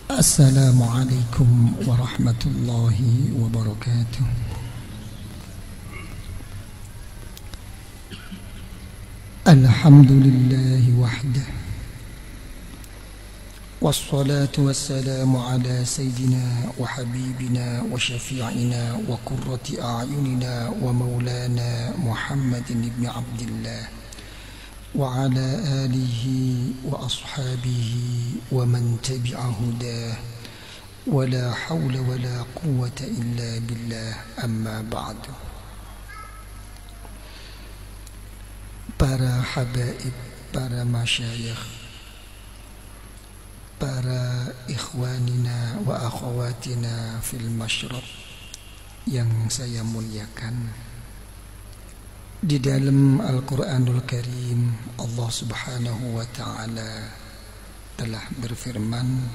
Assalamualaikum warahmatullahi wabarakatuh. Alhamdulillahi wahdah, wassalatu wassalamu ala sayyidina wa habibina wa syafi'ina wa qurrati a'yunina wa maulana Muhammadin ibn Abdillah wa ala alihi wa ashabihi wa man tabi'a hudah wa la hawla wa la quwwata illa billah, amma ba'du. Para habaib, para masyayikh, para ikhwanina wa akhawatina fil masyrab yang saya muliakan, di dalam Al-Quranul Karim Allah Subhanahu wa ta'ala telah berfirman,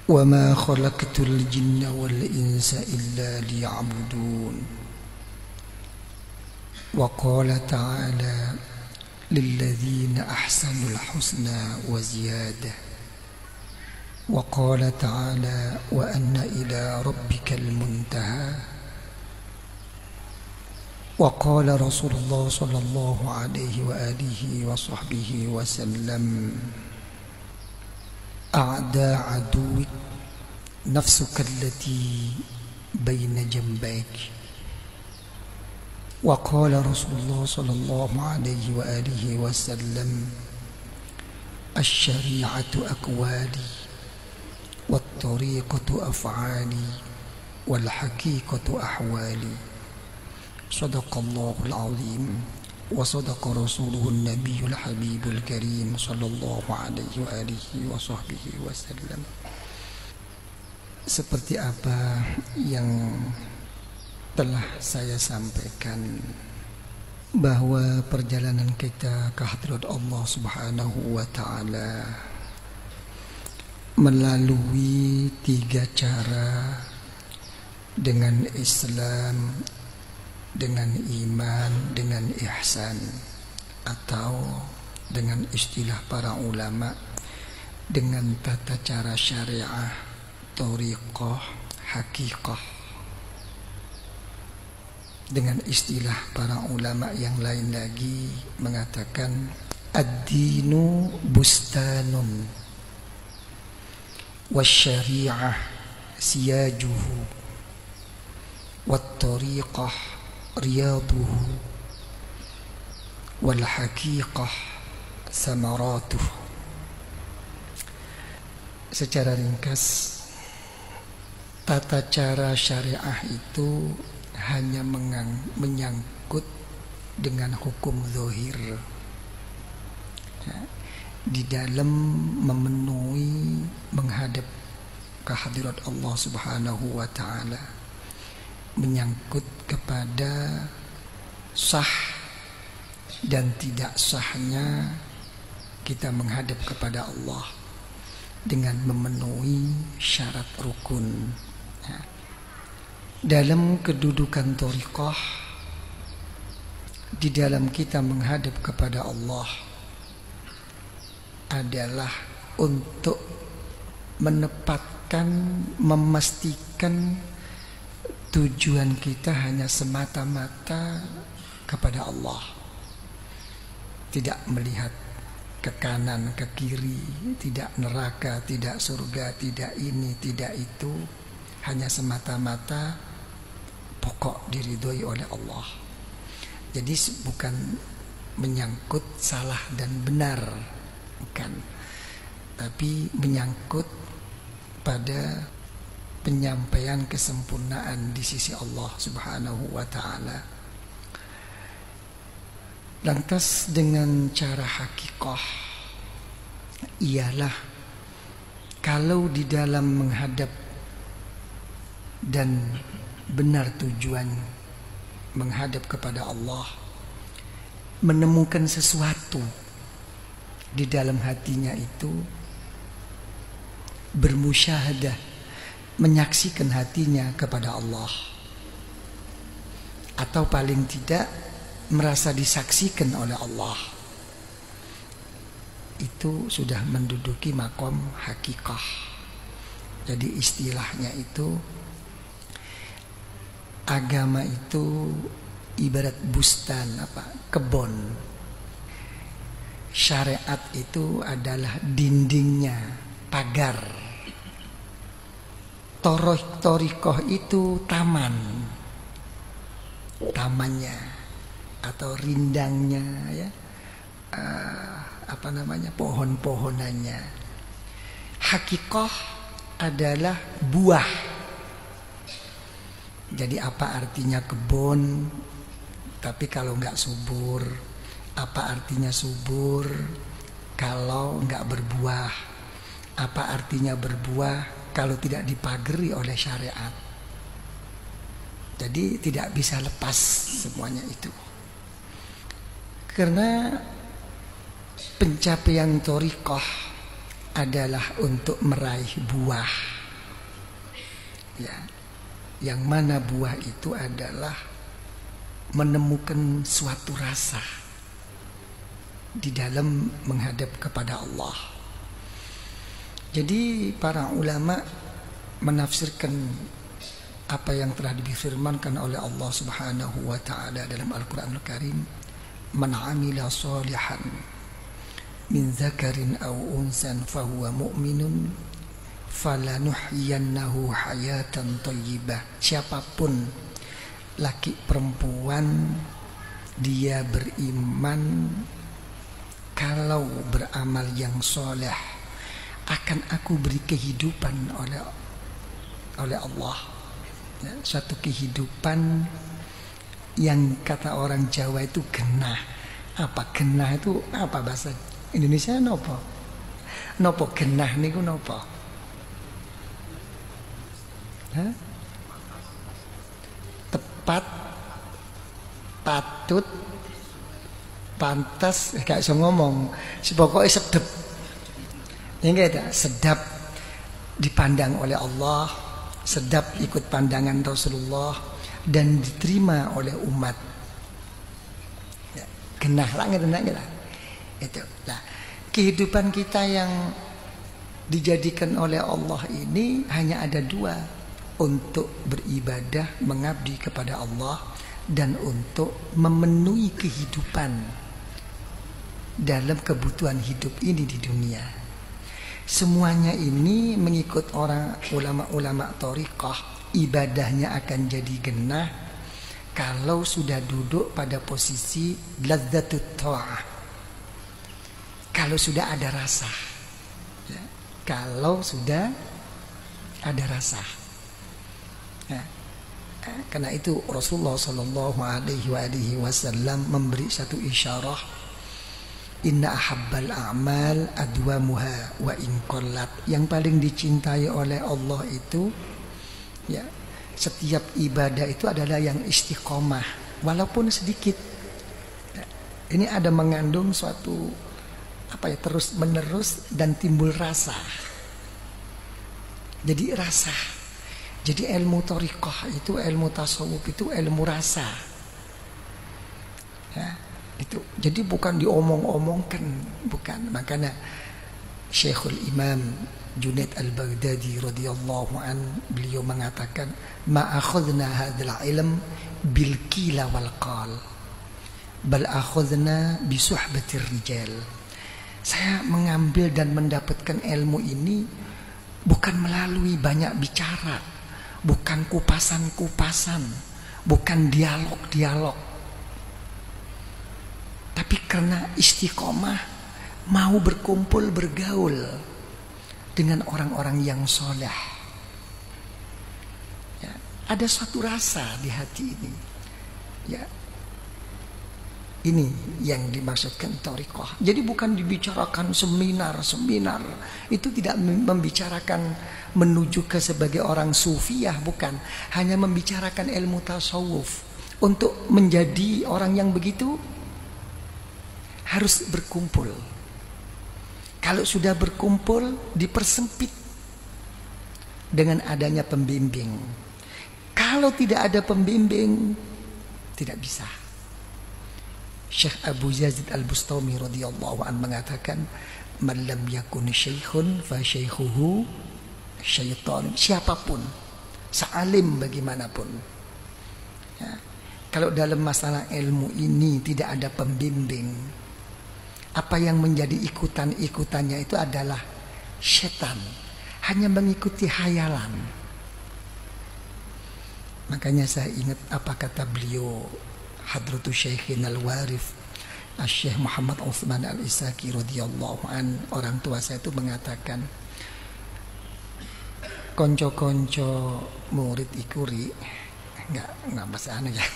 "Wa ma khalaqtul jinna wal insa illa liya'budun." Wa qala ta'ala, "Lilladzina ahsanul husna wa ziyadah." Wa qala ta'ala, "Wa anna ila rabbikal muntaha." Wa qala Rasulullah sallallahu alaihi wa alihi wa sahbihi wa sallam, "A'da aduwik nafsuka allati baina jambayk." Wa qala Rasulullah sallallahu alaihi wa alihi wa sallam, "Asy-syari'atu aqwali wat-tariqatu af'ali wal haqiqatu ahwali." Sadaqallahul azim wa sadaqa rasuluhun nabiyul habibul karim sallallahu alaihi wa alihi wa sahbihi wasallam. Seperti apa yang telah saya sampaikan, bahwa perjalanan kita ke hadirat Allah Subhanahu wa ta'ala melalui 3 cara, dengan Islam, dengan iman, dengan ihsan, atau dengan istilah para ulama, dengan tata cara syariah, thariqah, haqiqah. Dengan istilah para ulama yang lain lagi mengatakan, ad-dinu bustanun wasyari'ah siyajuhu wat-tariqah riyaduhu wal haqiqah samaratuh. Secara ringkas, tata cara syariah itu hanya menyangkut dengan hukum zahir, ya, di dalam memenuhi menghadap kehadirat Allah Subhanahu wa ta'ala, menyangkut kepada sah dan tidak sahnya kita menghadap kepada Allah dengan memenuhi syarat rukun, ya. Dalam kedudukan thariqah, di dalam kita menghadap kepada Allah adalah untuk menempatkan, memastikan tujuan kita hanya semata-mata kepada Allah, tidak melihat ke kanan, ke kiri, tidak neraka, tidak surga, tidak ini, tidak itu, hanya semata-mata pokok diridhoi oleh Allah. Jadi bukan menyangkut salah dan benar, bukan, tapi menyangkut pada penyampaian kesempurnaan di sisi Allah Subhanahu wa ta'ala. Lantas dengan cara hakikah ialah kalau di dalam menghadap dan benar tujuan menghadap kepada Allah, menemukan sesuatu di dalam hatinya itu, bermusyahadah, menyaksikan hatinya kepada Allah, atau paling tidak merasa disaksikan oleh Allah. itu sudah menduduki makom hakikah. Jadi istilahnya itu, agama itu ibarat bustan, kebun. Syariat itu adalah dindingnya, pagar. Torikoh itu tamannya atau rindangnya, ya, pohon-pohonannya. Hakikah adalah buah. Jadi apa artinya kebun tapi kalau nggak subur? Apa artinya subur kalau nggak berbuah? Apa artinya berbuah kalau tidak dipagari oleh syariat? Jadi tidak bisa lepas semuanya itu. Karena pencapaian thariqah adalah untuk meraih buah. Ya. Yang mana buah itu adalah menemukan suatu rasa di dalam menghadap kepada Allah. Jadi para ulama menafsirkan apa yang telah difirmankan oleh Allah Subhanahu wa taala dalam Al-Qur'anul Karim, "Man 'amila shalihan min dzakarin aw unsan fahuwa mu'minun falanuhyiyannahu hayatan thayyibah." Siapapun laki perempuan dia beriman, kalau beramal yang soleh akan aku beri kehidupan oleh Allah, ya, suatu kehidupan yang kata orang Jawa itu genah. Apa genah itu? Apa bahasa Indonesia nopo? Nopo genah niku nopo? Hah? Tepat, patut, pantas, gak bisa ngomong. Pokoknya sedap. Ini sedap dipandang oleh Allah, sedap ikut pandangan Rasulullah, dan diterima oleh umat. Ya, genah langit lah. Itu. Nah, kehidupan kita yang dijadikan oleh Allah ini hanya ada dua, untuk beribadah, mengabdi kepada Allah, dan untuk memenuhi kehidupan dalam kebutuhan hidup ini di dunia. Semuanya ini mengikut orang ulama-ulama thariqah, ibadahnya akan jadi genah kalau sudah duduk pada posisi ladzatut ta'ah. Kalau sudah ada rasa, ya, kalau sudah ada rasa. Ya. Karena itu Rasulullah Shallallahu Alaihi Wasallam memberi satu isyarah, inna ahabbal a'mal adwamuha wa in qallat. Yang paling dicintai oleh Allah itu, ya, setiap ibadah itu adalah yang istiqomah walaupun sedikit. Ya, ini ada mengandung suatu terus menerus dan timbul rasa. Jadi rasa. Jadi ilmu thariqah itu, ilmu tasawuf itu ilmu rasa. Ya, itu. Jadi bukan diomong-omongkan, bukan. Makanya Syekhul Imam Junaid Al-Baghdadi radhiyallahu an, beliau mengatakan, "Ma akhadna hadzal ilm bil qila wal qal, bal akhadna bi suhbatir rijal." Saya mengambil dan mendapatkan ilmu ini bukan melalui banyak bicara, bukan kupasan-kupasan, bukan dialog-dialog, tapi karena istiqomah, mau berkumpul, bergaul dengan orang-orang yang soleh. Ya, ada suatu rasa di hati ini. Ya, ini yang dimaksudkan thariqah. Jadi bukan dibicarakan seminar. Itu tidak membicarakan menuju ke sebagai orang sufiyah, bukan. Hanya membicarakan ilmu tasawuf. Untuk menjadi orang yang begitu harus berkumpul. Kalau sudah berkumpul, dipersempit dengan adanya pembimbing. Kalau tidak ada pembimbing, tidak bisa. Syekh Abu Yazid Al-Bustami radhiyallahu an mengatakan, Man lam yakun syaikhun fa syaikhuhu syaitan. Siapapun, sealim bagaimanapun, ya, kalau dalam masalah ilmu ini tidak ada pembimbing, apa yang menjadi ikutan-ikutannya itu adalah setan, hanya mengikuti hayalan. Makanya saya ingat apa kata beliau Hadratus Syekhin Al-Warif Syekh Muhammad Utsman Al-Isaki radhiyallahu an. Orang tua saya itu mengatakan, konco-konco murid ikuri, enggak bahasa ya.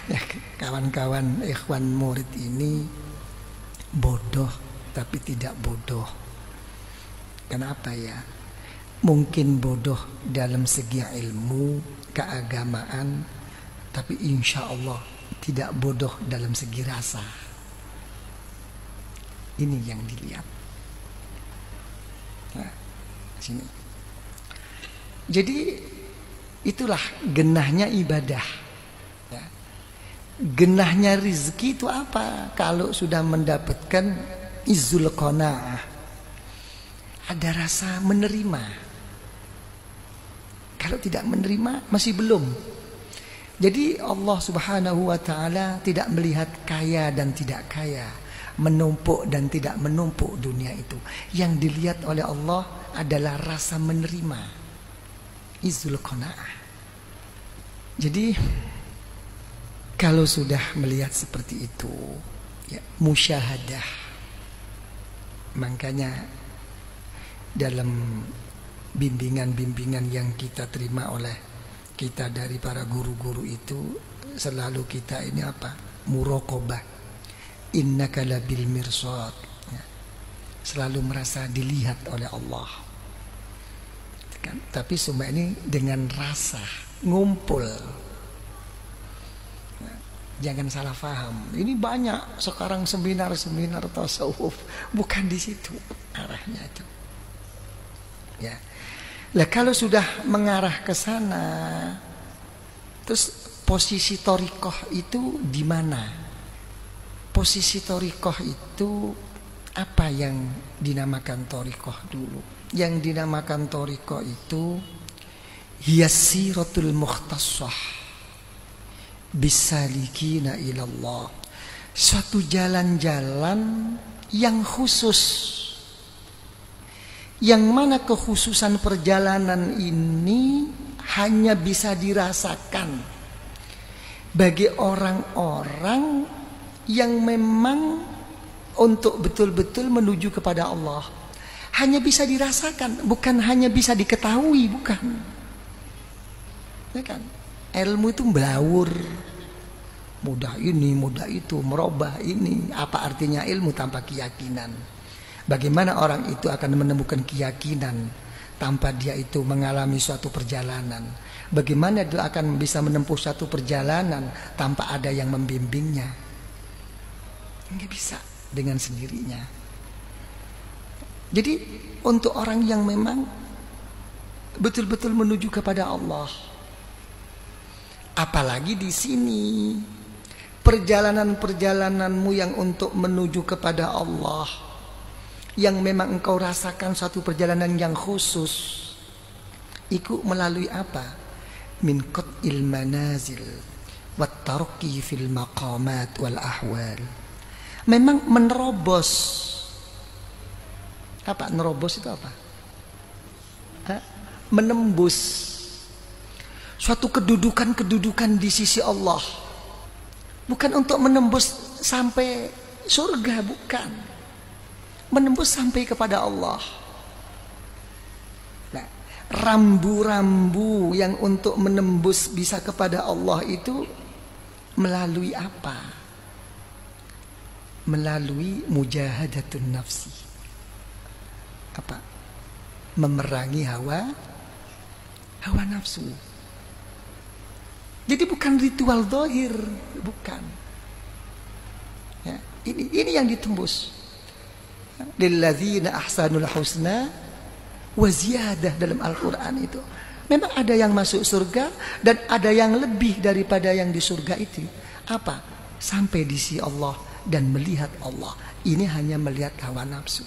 Ya, kawan-kawan ikhwan murid ini bodoh tapi tidak bodoh. Kenapa ya? Mungkin bodoh dalam segi ilmu, keagamaan, tapi insya Allah tidak bodoh dalam segi rasa. Ini yang dilihat. Nah, sini. Jadi itulah genahnya ibadah. Ya. Genahnya rizki itu apa? Kalau sudah mendapatkan izzul qanaah, ada rasa menerima. Kalau tidak menerima masih belum. Jadi Allah Subhanahu wa taala tidak melihat kaya dan tidak kaya, menumpuk dan tidak menumpuk dunia itu. Yang dilihat oleh Allah adalah rasa menerima, izzul qanaah. Jadi kalau sudah melihat seperti itu, ya, musyahadah. Makanya dalam bimbingan-bimbingan yang kita terima oleh kita dari para guru-guru itu, selalu kita ini apa? Muraqabah. Innaka labil mirsad. Ya. Selalu merasa dilihat oleh Allah. Kan? Tapi semua ini dengan rasa ngumpul. Ya. Jangan salah paham. Ini banyak sekarang seminar-seminar tasawuf, bukan di situ arahnya itu. Ya. Lah kalau sudah mengarah ke sana, terus posisi thariqah itu di mana? Posisi thariqah itu apa yang dinamakan thariqah dulu? Yang dinamakan thariqah itu hiyasiratul mukhtassah bisalikina ilallah. Suatu jalan-jalan yang khusus, yang mana kekhususan perjalanan ini hanya bisa dirasakan bagi orang-orang yang memang untuk betul-betul menuju kepada Allah. Hanya bisa dirasakan, bukan hanya bisa diketahui, bukan. Ya kan? Ilmu itu melawur, mudah ini, mudah itu, merubah ini. Apa artinya ilmu tanpa keyakinan? Bagaimana orang itu akan menemukan keyakinan tanpa dia itu mengalami suatu perjalanan? Bagaimana dia akan bisa menempuh suatu perjalanan tanpa ada yang membimbingnya? Nggak bisa dengan sendirinya. Jadi untuk orang yang memang betul-betul menuju kepada Allah, apalagi di sini perjalanan-perjalananmu yang untuk menuju kepada Allah, yang memang engkau rasakan suatu perjalanan yang khusus, ikut melalui apa? Min qat'il manazil wat tarqi fil maqamat wal ahwal. Memang menerobos. Apa nerobos itu apa? Menembus suatu kedudukan-kedudukan di sisi Allah. Bukan untuk menembus sampai surga, bukan. Menembus sampai kepada Allah. Nah, rambu-rambu yang untuk menembus bisa kepada Allah itu melalui apa? Melalui mujahadatun nafsi. Apa? Memerangi hawa nafsu. Jadi bukan ritual zahir, bukan. Ya, ini yang ditembus. Lilladzina ahsanul husna wa ziyadah dalam Al-Qur'an itu. Memang ada yang masuk surga dan ada yang lebih daripada yang di surga itu. Apa? Sampai di sisi Allah dan melihat Allah. Ini hanya melihat hawa nafsu.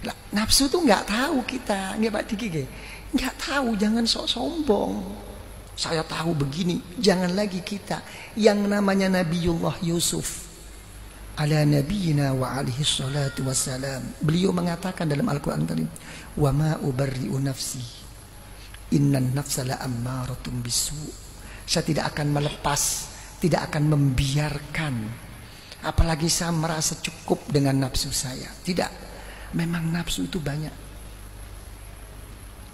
Lah, nafsu tuh nggak tahu kita, nggak Pak Diki, nggak tahu. Jangan sok sombong. Saya tahu begini. Jangan lagi kita. Yang namanya Nabiullah Yusuf ala nabiyina wa alihi salatu wassalam. Beliau mengatakan dalam Al-Quran tadi, wa ma ubarri'u nafsi innan nafsa la ammaratun bisu. Saya tidak akan melepas, tidak akan membiarkan, apalagi saya merasa cukup dengan nafsu saya. Tidak. Memang nafsu itu banyak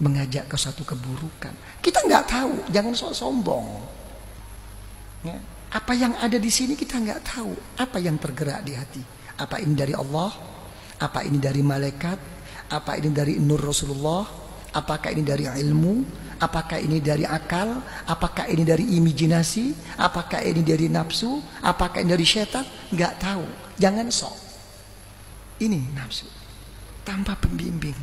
mengajak ke suatu keburukan. Kita nggak tahu, jangan sok sombong. Ya. Apa yang ada di sini kita nggak tahu. Apa yang tergerak di hati? Apa ini dari Allah? Apa ini dari malaikat? Apa ini dari nur Rasulullah? Apakah ini dari ilmu? Apakah ini dari akal? Apakah ini dari imajinasi? Apakah ini dari nafsu? Apakah ini dari syaitan? Nggak tahu. Jangan sok. Ini nafsu tanpa pembimbing.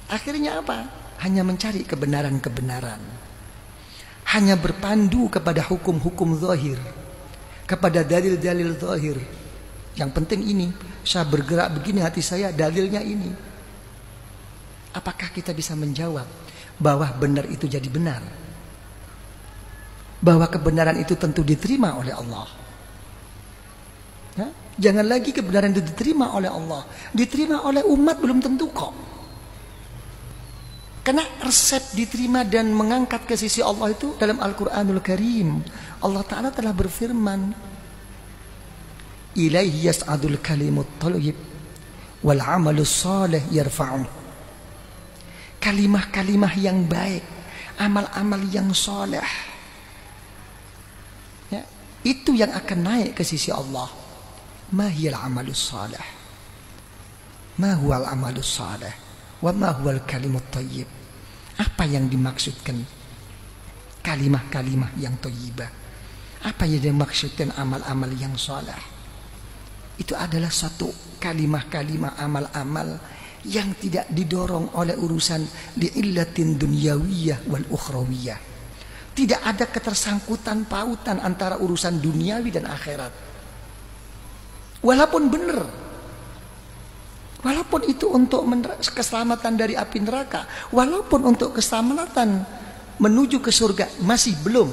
Akhirnya apa? Hanya mencari kebenaran-kebenaran. Hanya berpandu kepada hukum-hukum zahir, kepada dalil-dalil zahir. Yang penting ini, saya bergerak begini hati saya, dalilnya ini. Apakah kita bisa menjawab bahwa benar itu jadi benar? Bahwa kebenaran itu tentu diterima oleh Allah. Jangan lagi kebenaran itu diterima oleh Allah, diterima oleh umat belum tentu kok. Karena resep diterima dan mengangkat ke sisi Allah itu dalam Al-Quranul Karim. Allah Ta'ala telah berfirman, ilaihi yas'adul kalimut thayyib wal amalus salih yarfa'u. Kalimah-kalimah yang baik, amal-amal yang soleh, ya, itu yang akan naik ke sisi Allah. Ma hiyal amalus salih, ma huwal amalus salih, wa ma huwal kalimut thayyib. Apa yang dimaksudkan kalimah-kalimah yang thayyibah? Apa yang dimaksudkan amal-amal yang saleh? Itu adalah satu kalimah-kalimah amal-amal yang tidak didorong oleh urusan li'illatin dunyawiyah wal ukhrawiyah. Tidak ada ketersangkutan pautan antara urusan duniawi dan akhirat. Walaupun benar, walaupun itu untuk keselamatan dari api neraka, walaupun untuk keselamatan menuju ke surga, masih belum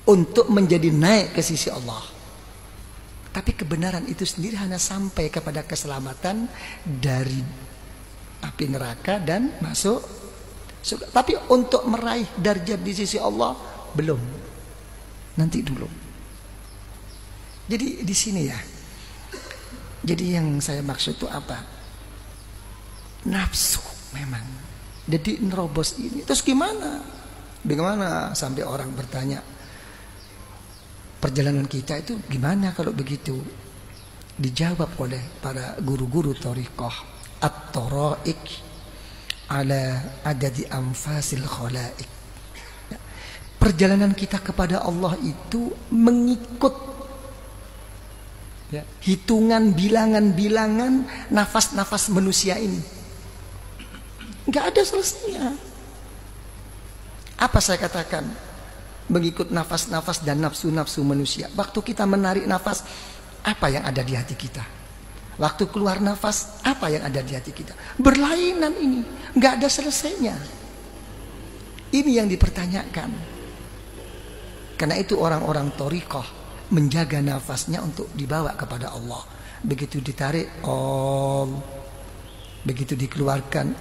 untuk menjadi naik ke sisi Allah. Tapi kebenaran itu sendiri hanya sampai kepada keselamatan dari api neraka dan masuk surga. Tapi untuk meraih darjat di sisi Allah belum. Nanti dulu. Jadi di sini ya. Jadi yang saya maksud itu apa? Nafsu memang. Jadi nerobos ini. Terus gimana? Bagaimana sampai orang bertanya, perjalanan kita itu gimana kalau begitu? Dijawab oleh para guru-guru thariqah, at-taraik ala adadi anfasil khalaik. Perjalanan kita kepada Allah itu mengikut hitungan bilangan-bilangan nafas-nafas manusia ini. Nggak ada selesainya. Apa saya katakan? Mengikut nafas-nafas dan nafsu-nafsu manusia. Waktu kita menarik nafas, apa yang ada di hati kita? Waktu keluar nafas, apa yang ada di hati kita? Berlainan ini, nggak ada selesainya. Ini yang dipertanyakan. Karena itu orang-orang thariqah menjaga nafasnya untuk dibawa kepada Allah. Begitu ditarik, begitu dikeluarkan,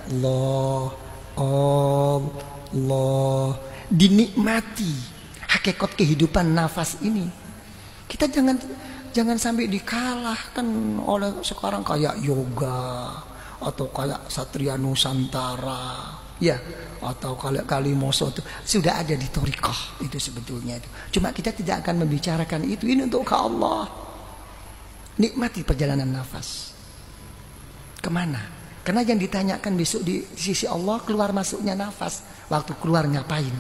Allah, dinikmati hakikat kehidupan nafas ini. Kita jangan sampai dikalahkan oleh sekarang kayak yoga atau kayak Satria Nusantara, ya, atau kayak Kalimoso itu sudah ada di thariqah itu sebetulnya itu. Cuma kita tidak akan membicarakan itu. Ini untuk ke Allah. Nikmati perjalanan nafas. Kemana? Karena yang ditanyakan besok di sisi Allah keluar masuknya nafas. Waktu keluar ngapain?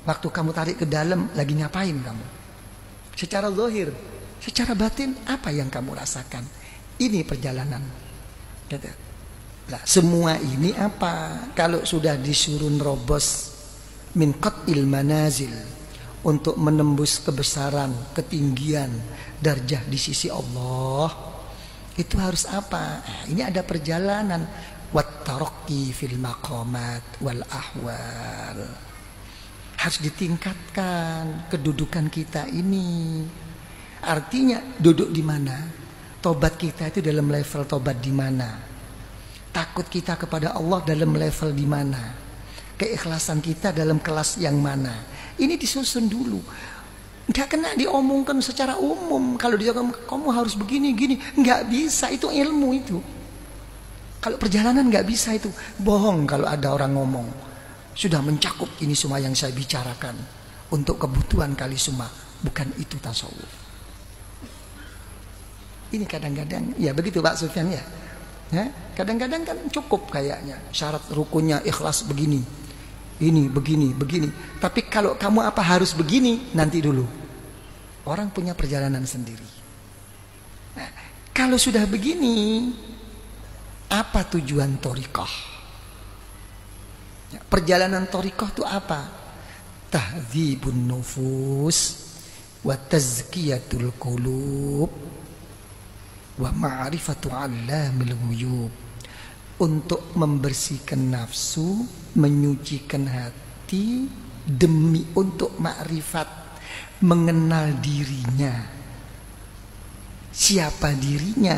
Waktu kamu tarik ke dalam lagi ngapain kamu? Secara zahir, secara batin apa yang kamu rasakan? Ini perjalanan. Nah, semua ini apa? Kalau sudah disuruh nerobos min qat'il manazil untuk menembus kebesaran, ketinggian, darjah di sisi Allah, Itu harus apa? Nah, ini ada perjalanan. Wat-taraqi fil maqamat wal ahwal. Harus ditingkatkan kedudukan kita ini. Artinya duduk di mana? Tobat kita itu dalam level tobat di mana? Takut kita kepada Allah dalam level di mana? Keikhlasan kita dalam kelas yang mana? Ini disusun dulu. Nggak kena diomongkan secara umum. Kalau dia kamu harus begini gini, nggak bisa. Itu ilmu itu. Kalau perjalanan nggak bisa itu. Bohong kalau ada orang ngomong sudah mencakup ini semua yang saya bicarakan untuk kebutuhan kali semua. Bukan itu tasawuf. Ini kadang-kadang ya begitu Pak Sufyan ya. Kadang-kadang kan cukup kayaknya syarat rukunnya ikhlas begini. Ini begini. Tapi kalau kamu apa harus begini, nanti dulu. Orang punya perjalanan sendiri. Nah, kalau sudah begini, apa tujuan thariqah? Perjalanan thariqah itu apa? Tahdzibun nufus wa tazkiyatul qulub wa ma'rifatu 'allamil ghuyub. Untuk membersihkan nafsu, menyucikan hati demi untuk makrifat, mengenal dirinya. Siapa dirinya?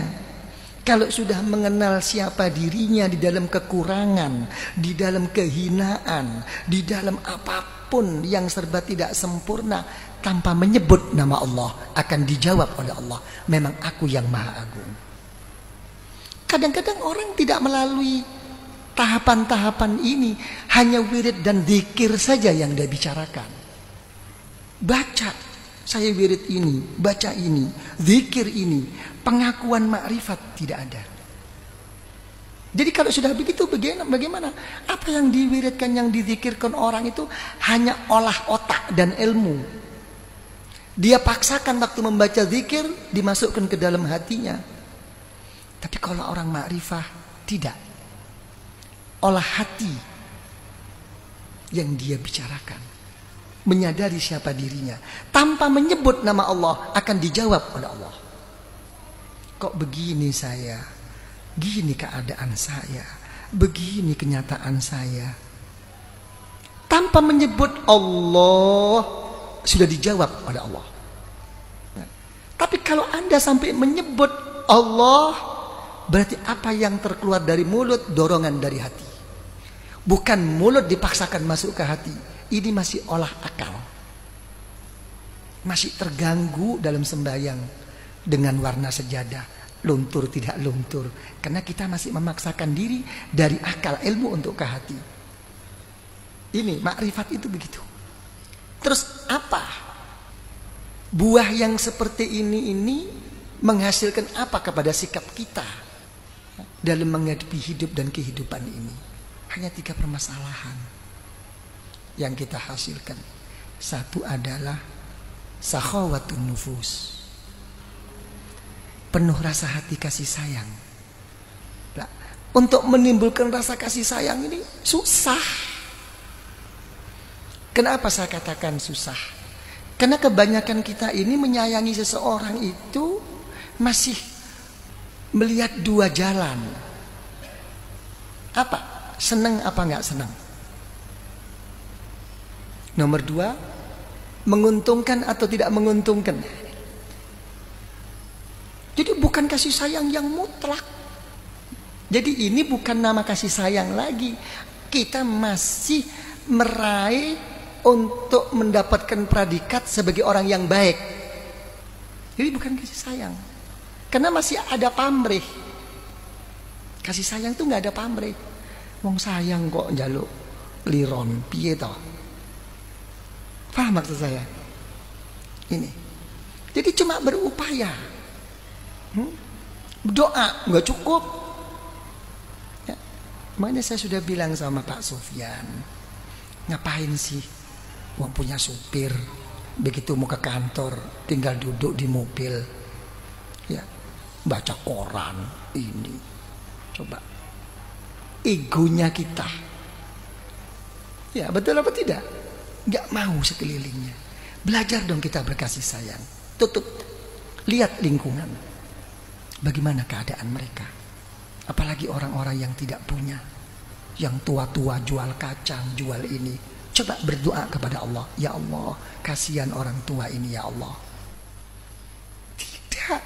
Kalau sudah mengenal siapa dirinya di dalam kekurangan, di dalam kehinaan, di dalam apapun yang serba tidak sempurna, tanpa menyebut nama Allah, akan dijawab oleh Allah, memang aku yang Maha Agung. Kadang-kadang orang tidak melalui tahapan-tahapan ini, hanya wirid dan zikir saja yang dia bicarakan. Baca, saya wirid ini, baca ini, zikir ini, pengakuan makrifat tidak ada. Jadi kalau sudah begitu bagaimana? Apa yang diwiridkan, yang dizikirkan orang itu hanya olah otak dan ilmu. Dia paksakan waktu membaca zikir, dimasukkan ke dalam hatinya. Tapi kalau orang makrifah tidak. Olah hati yang dia bicarakan, menyadari siapa dirinya, tanpa menyebut nama Allah, akan dijawab oleh Allah. Kok begini saya? Gini keadaan saya, begini kenyataan saya. Tanpa menyebut Allah, sudah dijawab oleh Allah. Tapi kalau Anda sampai menyebut Allah, berarti apa yang terkeluar dari mulut dorongan dari hati. Bukan mulut dipaksakan masuk ke hati. Ini masih olah akal. Masih terganggu dalam sembahyang dengan warna sejadah, luntur tidak luntur. Karena kita masih memaksakan diri dari akal ilmu untuk ke hati. Ini makrifat itu begitu. Terus apa? Buah yang seperti ini menghasilkan apa kepada sikap kita dalam menghadapi hidup dan kehidupan ini? Hanya 3 permasalahan yang kita hasilkan. Satu adalah sakhawatun nufus, penuh rasa hati kasih sayang. Nah, untuk menimbulkan rasa kasih sayang ini susah. Kenapa saya katakan susah? Karena kebanyakan kita ini menyayangi seseorang itu masih melihat 2 jalan. Apa? Senang apa enggak senang? Nomor 2, menguntungkan atau tidak menguntungkan. Jadi bukan kasih sayang yang mutlak. Jadi ini bukan nama kasih sayang lagi. Kita masih meraih untuk mendapatkan predikat sebagai orang yang baik. Jadi bukan kasih sayang. Karena masih ada pamrih. Kasih sayang itu nggak ada pamrih. Wong sayang kok njaluk liron piye toh? Paham maksud saya? Ini. Jadi cuma berupaya. Doa nggak cukup. Ya. Makanya saya sudah bilang sama Pak Sufyan, ngapain sih? Wong punya supir, begitu mau ke kantor tinggal duduk di mobil, ya baca koran ini. Coba egonya kita, ya betul apa tidak? Gak mau sekelilingnya. Belajar dong kita berkasih sayang. Tutup, lihat lingkungan. bagaimana keadaan mereka? Apalagi orang-orang yang tidak punya, yang tua-tua jual kacang, jual ini. Coba berdoa kepada Allah, ya Allah, kasihan orang tua ini ya Allah. Tidak,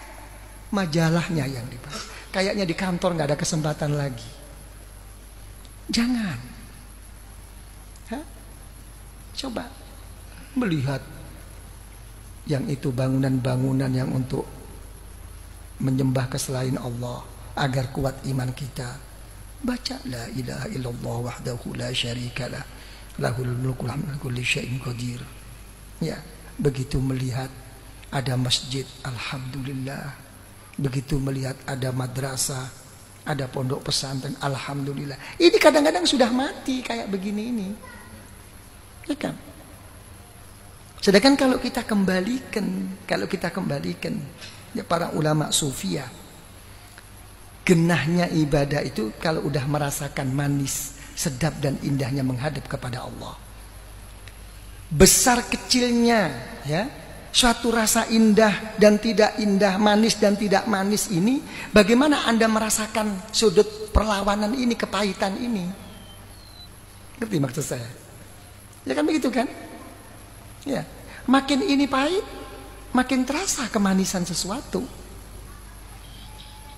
majalahnya yang dibahas. Kayaknya di kantor nggak ada kesempatan lagi. Jangan. Coba melihat yang itu bangunan-bangunan yang untuk menyembah keselain Allah agar kuat iman kita. Baca la ilaha illallah wahdahu la syarikalah lahul mulku wa ala kulli syai'in qadir. Ya, begitu melihat ada masjid, alhamdulillah. Begitu melihat ada madrasah, ada pondok pesantren, alhamdulillah. Ini kadang-kadang sudah mati kayak begini ini. Ya kan? Sedangkan kalau kita kembalikan ya para ulama sufia, genahnya ibadah itu kalau udah merasakan manis, sedap dan indahnya menghadap kepada Allah. Besar kecilnya ya, suatu rasa indah dan tidak indah, manis dan tidak manis ini, bagaimana Anda merasakan sudut perlawanan ini, kepahitan ini? Ngerti maksud saya? Ya kan begitu kan? Ya, makin ini pahit, makin terasa kemanisan sesuatu.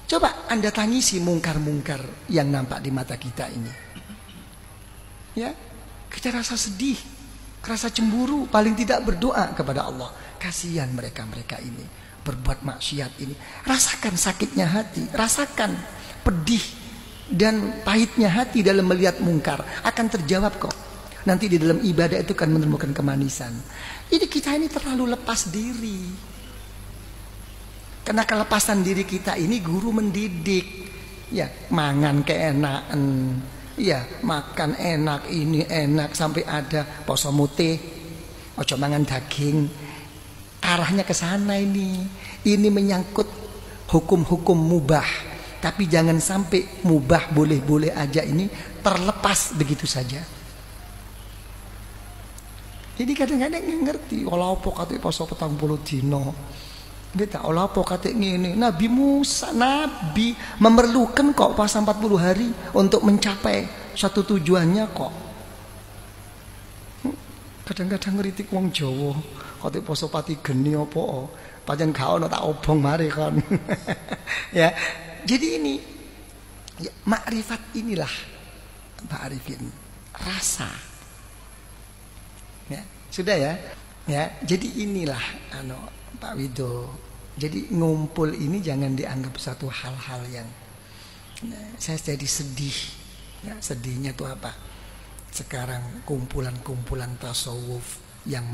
Coba Anda tangisi mungkar-mungkar yang nampak di mata kita ini. Ya, kita rasa sedih, rasa cemburu, paling tidak berdoa kepada Allah. Kasihan mereka-mereka ini berbuat maksiat ini. Rasakan sakitnya hati, rasakan pedih dan pahitnya hati dalam melihat mungkar. Akan terjawab kok. Nanti di dalam ibadah itu kan menemukan kemanisan. Ini kita ini terlalu lepas diri. Karena kelepasan diri kita ini guru mendidik. Ya, mangan keenakan. Ya, makan enak, ini enak. Sampai ada poso mutih, ojo mangan daging. Arahnya ke sana ini. Ini menyangkut hukum-hukum mubah. Tapi jangan sampai mubah boleh-boleh aja ini terlepas begitu saja. Jadi kadang-kadang ngerti, olah apa kate poso 40 dino. Kita olah apa kate ngene. Nabi Musa, nabi memerlukan kok puasa 40 hari untuk mencapai satu tujuannya kok. Kadang-kadang ngritik wong Jawa, kate poso pati geni apa? Pancen gak ono tak obong mari kon. Ya. Jadi ini ya, makrifat inilah Pak Arifin, rasa. Ya, sudah ya. Ya, jadi inilah Pak Wido. Jadi ngumpul ini jangan dianggap satu hal-hal yang saya jadi sedih. Ya, sedihnya tuh apa? Sekarang kumpulan-kumpulan tasawuf yang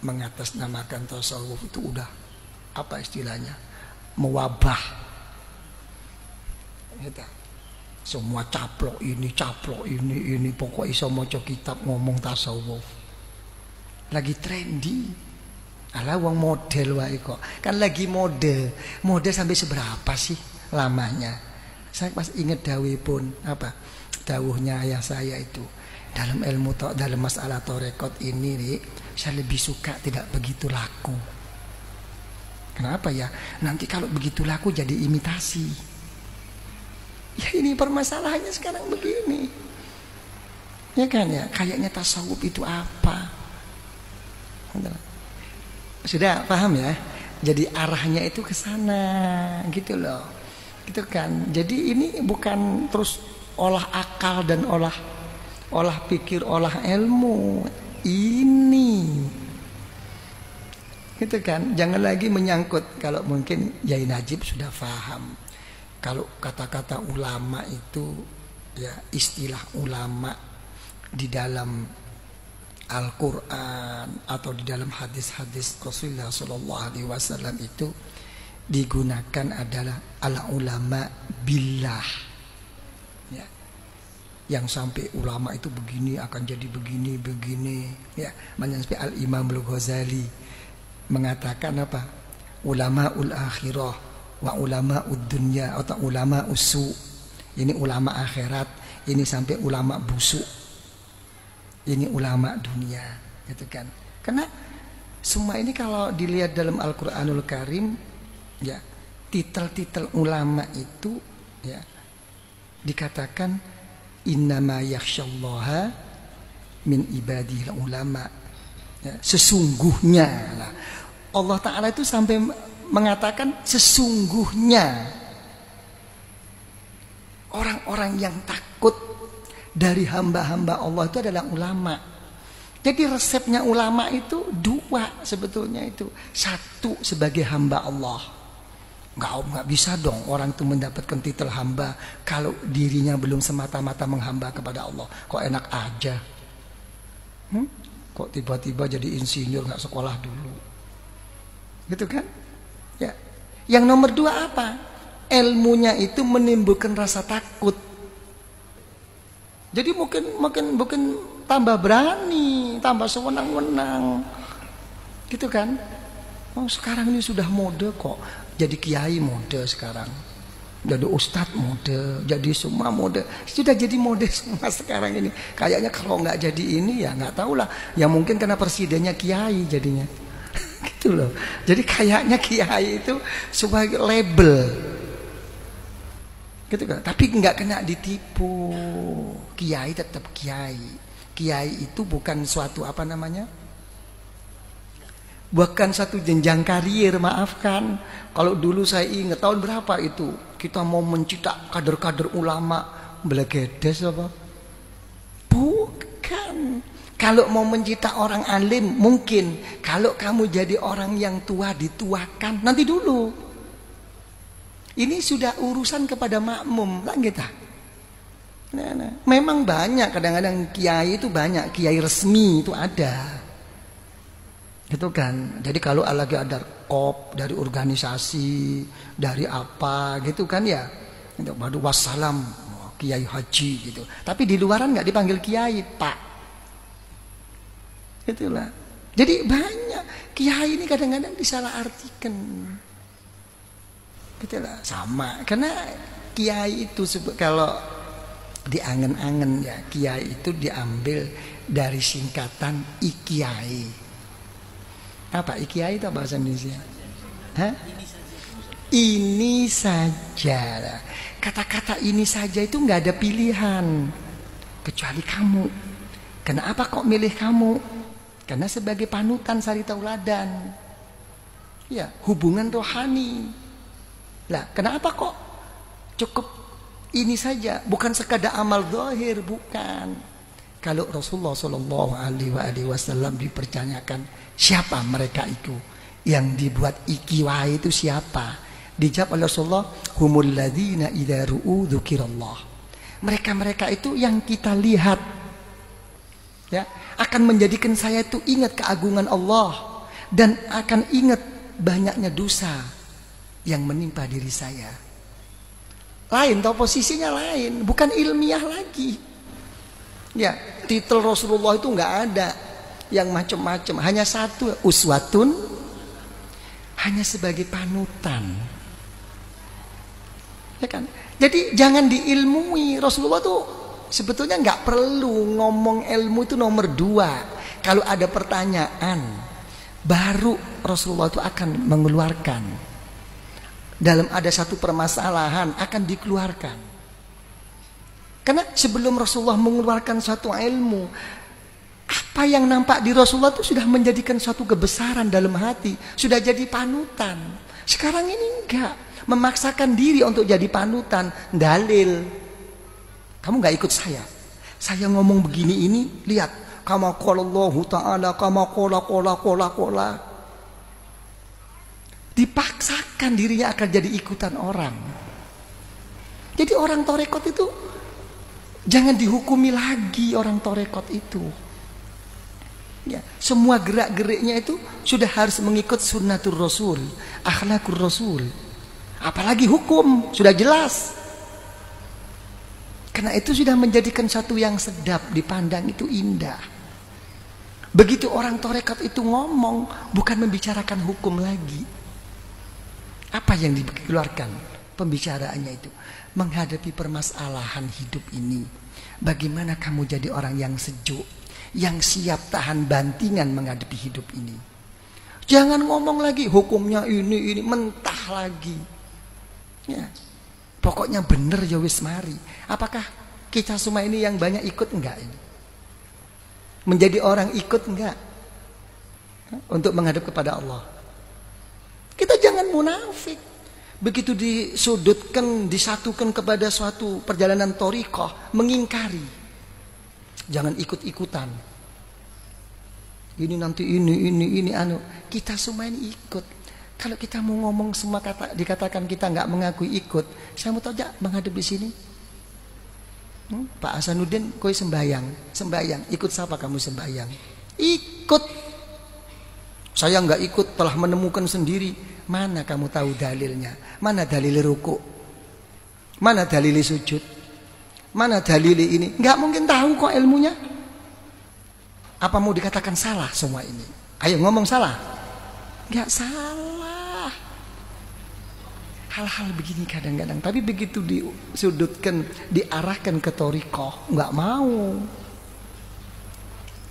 mengatasnamakan tasawuf itu udah apa istilahnya? Mewabah. Gitu. Semua caplok ini pokoknya iso maca kitab ngomong tasawuf. Lagi trendy. Alah wong model wae kok. Kan lagi mode sampai seberapa sih lamanya? Saya pas ingat dawuh pun apa? Dawuhnya ayah saya itu. Dalam ilmu dalam masalah tarekat ini, Ri, saya lebih suka tidak begitu laku. Kenapa ya? Nanti kalau begitu laku jadi imitasi. Ya ini permasalahannya sekarang begini. Ya kan ya, kayaknya tasawuf itu apa? Sudah paham ya? Jadi arahnya itu ke sana gitu loh. Gitu kan. Jadi ini bukan terus olah akal dan olah pikir, olah ilmu. Ini gitu kan. Jangan lagi menyangkut kalau mungkin Yai Najib sudah paham. Kalau kata-kata ulama itu ya istilah ulama di dalam Al-Quran atau di dalam hadis-hadis Rasulullah SAW itu digunakan adalah al-ulama billah ya. Yang sampai ulama itu begini akan jadi begini ya. Sampai Al-Imam Al-Ghazali mengatakan apa? Ulama ul-akhirah wa ulama ud-dunya atau ulama usu. Ini ulama akhirat, ini sampai ulama busuk. Ini ulama dunia, gitu kan? Karena semua ini kalau dilihat dalam Al-Quranul Karim, ya titel-titel ulama itu ya dikatakan innama yakhsyallaha min ibadil ulama. Ya, sesungguhnya lah. Allah Ta'ala itu sampai mengatakan sesungguhnya orang-orang yang takut dari hamba-hamba Allah itu adalah ulama. Jadi resepnya ulama itu dua sebetulnya itu. Satu sebagai hamba Allah. Nggak bisa dong orang itu mendapatkan titel hamba kalau dirinya belum semata-mata menghamba kepada Allah. Kok enak aja? Kok tiba-tiba jadi insinyur nggak sekolah dulu? Gitu kan? Ya. Yang nomor dua apa? Ilmunya itu menimbulkan rasa takut. Jadi mungkin tambah berani, tambah sewenang-wenang. Gitu kan? Oh, sekarang ini sudah mode kok. Jadi kiai mode sekarang. Jadi ustadz mode, jadi semua mode. Sudah jadi mode semua sekarang ini. Kayaknya kalau nggak jadi ini ya nggak tahu lah. Ya mungkin karena presidennya kiai jadinya. Gitu loh. Jadi kayaknya kiai itu sebagai label. Gitu kan. Tapi nggak kena ditipu. Kiai tetap kiai. Kiai itu bukan suatu apa namanya? Bukan satu jenjang karier, maafkan. Kalau dulu saya ingat tahun berapa itu kita mau mencetak kader-kader ulama belegedes apa? Bukan. Kalau mau mencetak orang alim mungkin. Kalau kamu jadi orang yang tua dituakan nanti dulu. Ini sudah urusan kepada makmum kan kita. Nah. Memang banyak kadang-kadang kiai itu banyak kiai resmi itu ada. Gitu kan. Jadi kalau lagi ada kop dari organisasi, dari apa gitu kan ya. Baru wassalam, kiai haji gitu. Tapi di luaran nggak dipanggil kiai, Pak. Itulah. Jadi banyak kiai ini kadang-kadang disalahartikan. Gitulah, sama. Karena kiai itu kalau di angen-angen ya, kiai itu diambil dari singkatan ikiai. Apa ikiai itu bahasa Indonesia? Hah? Ini saja. Kata-kata ini saja itu nggak ada pilihan kecuali kamu. Kenapa kok milih kamu? Karena sebagai panutan sari tauladan. Ya, hubungan rohani. Lah, kenapa kok cukup ini saja? Bukan sekadar amal zahir, bukan. Kalau Rasulullah Shallallahu Alaihi Wasallam dipertanyakan siapa mereka itu yang dibuat ikiwai itu siapa? Dijawab oleh Rasulullah, humul ladzina idza ru'u dzukirallah. Mereka itu yang kita lihat ya akan menjadikan saya itu ingat keagungan Allah dan akan ingat banyaknya dosa yang menimpa diri saya. Lain atau posisinya lain, bukan ilmiah lagi. Ya, titel Rasulullah itu nggak ada yang macam-macam, hanya satu, uswatun, hanya sebagai panutan. Ya kan? Jadi jangan diilmui. Rasulullah tuh sebetulnya nggak perlu ngomong ilmu itu nomor dua. Kalau ada pertanyaan, baru Rasulullah itu akan mengeluarkan. Dalam ada satu permasalahan akan dikeluarkan. Karena sebelum Rasulullah mengeluarkan suatu ilmu, apa yang nampak di Rasulullah itu sudah menjadikan suatu kebesaran dalam hati, sudah jadi panutan. Sekarang ini enggak, memaksakan diri untuk jadi panutan, dalil. Kamu enggak ikut saya ngomong begini ini, lihat, kama qala Allah Ta'ala, kama qala. Dipaksakan dirinya akan jadi ikutan orang. Jadi orang torekot itu jangan dihukumi lagi orang torekot itu. Ya, semua gerak-geriknya itu sudah harus mengikut sunnatur Rasul, akhlakul Rasul. Apalagi hukum sudah jelas. Karena itu sudah menjadikan satu yang sedap dipandang itu indah. Begitu orang torekot itu ngomong, bukan membicarakan hukum lagi. Apa yang dikeluarkan pembicaraannya itu? Menghadapi permasalahan hidup ini. Bagaimana kamu jadi orang yang sejuk, yang siap tahan bantingan menghadapi hidup ini. Jangan ngomong lagi hukumnya ini mentah lagi. Ya. Pokoknya bener ya wis mari. Apakah kita semua ini yang banyak ikut enggak ini? Menjadi orang ikut enggak? Untuk menghadap kepada Allah. Kita jangan munafik. Begitu disudutkan, disatukan kepada suatu perjalanan thariqah, mengingkari. Jangan ikut-ikutan. Ini nanti ini anu. Kita semua ini ikut. Kalau kita mau ngomong semua dikatakan kita nggak mengakui ikut, saya mau tahu aja menghadap di sini. Pak Hasanuddin, kau sembayang, ikut siapa kamu sembayang? Ikut. Saya nggak ikut, telah menemukan sendiri. Mana kamu tahu dalilnya? Mana dalil ruku? Mana dalil sujud? Mana dalil ini? Nggak mungkin tahu kok ilmunya. Apa mau dikatakan salah semua ini? Ayo ngomong salah. Nggak salah. Hal-hal begini kadang-kadang. Tapi begitu disudutkan, diarahkan ke thariqah, nggak mau.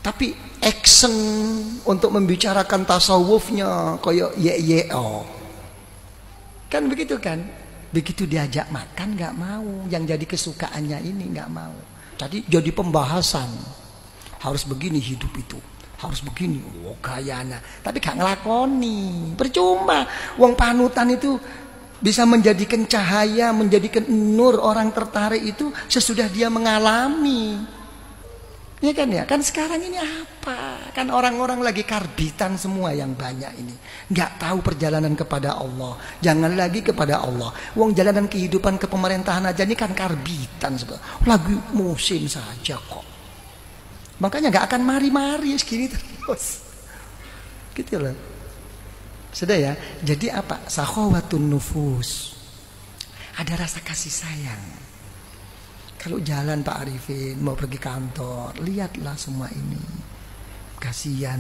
Tapi action untuk membicarakan tasawufnya kayak kan begitu kan? Begitu diajak makan nggak mau. Yang jadi kesukaannya ini nggak mau. Jadi pembahasan. Harus begini hidup itu, harus begini, gayana. Tapi gak ngelakoni, percuma. Wong panutan itu bisa menjadikan cahaya, menjadikan nur, orang tertarik itu sesudah dia mengalami. Ya kan ya, kan sekarang ini apa? Kan orang-orang lagi karbitan semua yang banyak ini. Nggak tahu perjalanan kepada Allah. Jangan lagi kepada Allah. Wong jalanan kehidupan kepemerintahan aja ini kan karbitan. Lagi musim saja kok. Makanya nggak akan mari-mari segini terus. Gitu loh. Sudah ya. Jadi apa? Sakhawatun nufus. Ada rasa kasih sayang. Kalau jalan Pak Arifin mau pergi kantor, lihatlah semua ini. Kasihan